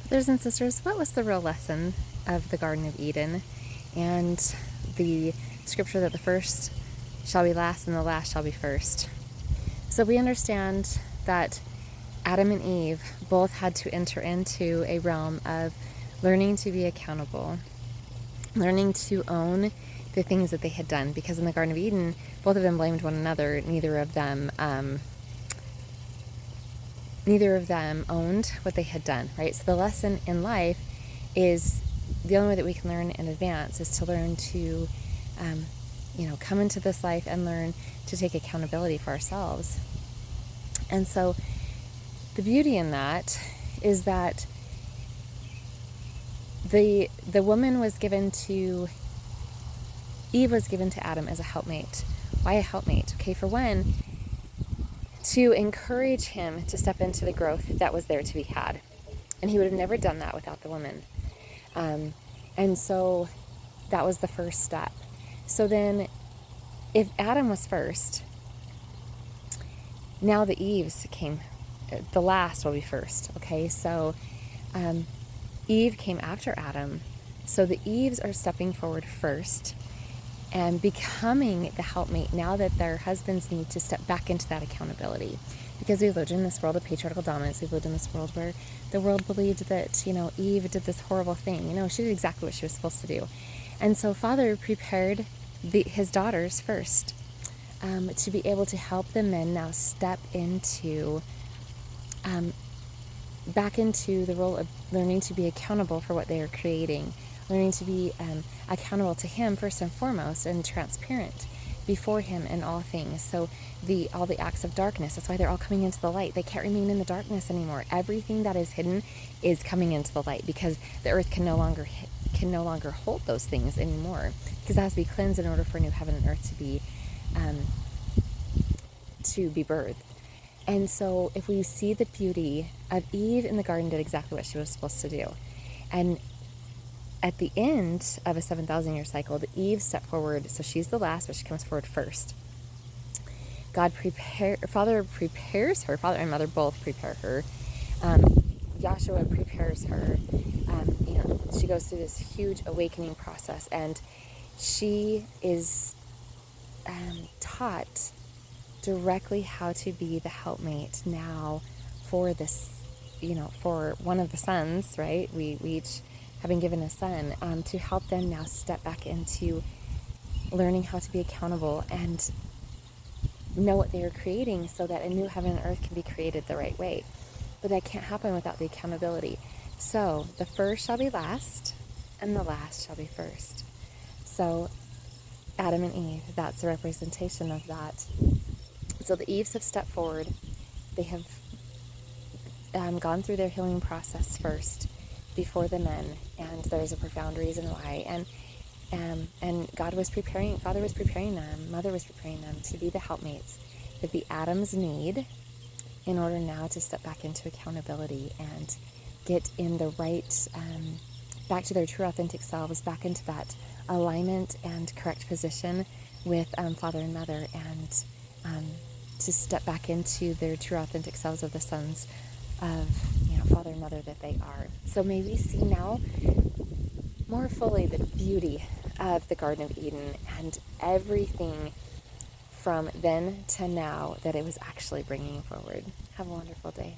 Brothers and sisters, what was the real lesson of the Garden of Eden and the scripture that the first shall be last and the last shall be first? So we understand that Adam and Eve both had to enter into a realm of learning to be accountable, learning to own the things that they had done, because in the Garden of Eden, both of them blamed one another. Neither of them owned what they had done, right? So the lesson in life is the only way that we can learn in advance is to learn to, come into this life and learn to take accountability for ourselves. And so the beauty in that is that the woman was given to, Eve was given to Adam as a helpmate. Why a helpmate? Okay, for one, to encourage him to step into the growth that was there to be had. And he would have never done that without the woman. And so that was the first step. So then, if Adam was first, now the Eves came, the last will be first, okay? So Eve came after Adam. So the Eves are stepping forward first and becoming the helpmate now that their husbands need to step back into that accountability. Because we've lived in this world of patriarchal dominance. We've lived in this world where the world believed that, Eve did this horrible thing. She did exactly what she was supposed to do. And so Father prepared his daughters first to be able to help the men now step into, back into the role of learning to be accountable for what they are creating, learning to be accountable to him first and foremost, and transparent before him in all things. So all the acts of darkness, that's why they're all coming into the light. They can't remain in the darkness anymore. Everything that is hidden is coming into the light, because the earth can no longer hold those things anymore, because it has to be cleansed in order for new heaven and earth to be birthed. And so if we see the beauty of Eve in the garden, did exactly what she was supposed to do. And at the end of a 7,000-year cycle, the Eve stepped forward. So she's the last, but she comes forward first. Father prepares her. Father and Mother both prepare her. Yahshua prepares her. She goes through this huge awakening process, and she is taught directly how to be the helpmate now for this, for one of the sons, right? We each have been given a son, to help them now step back into learning how to be accountable and know what they are creating, so that a new heaven and earth can be created the right way. But that can't happen without the accountability. So the first shall be last, and the last shall be first. So Adam and Eve, that's a representation of that. So the Eves have stepped forward. They have gone through their healing process first before the men, and there's a profound reason why. And Father was preparing them, Mother was preparing them to be the helpmates that the Adams need in order now to step back into accountability and get in the right, back to their true authentic selves, back into that alignment and correct position with Father and Mother, and to step back into their true authentic selves of the sons of Father and Mother that they are. So may we see now more fully the beauty of the Garden of Eden and everything from then to now that it was actually bringing forward. Have a wonderful day.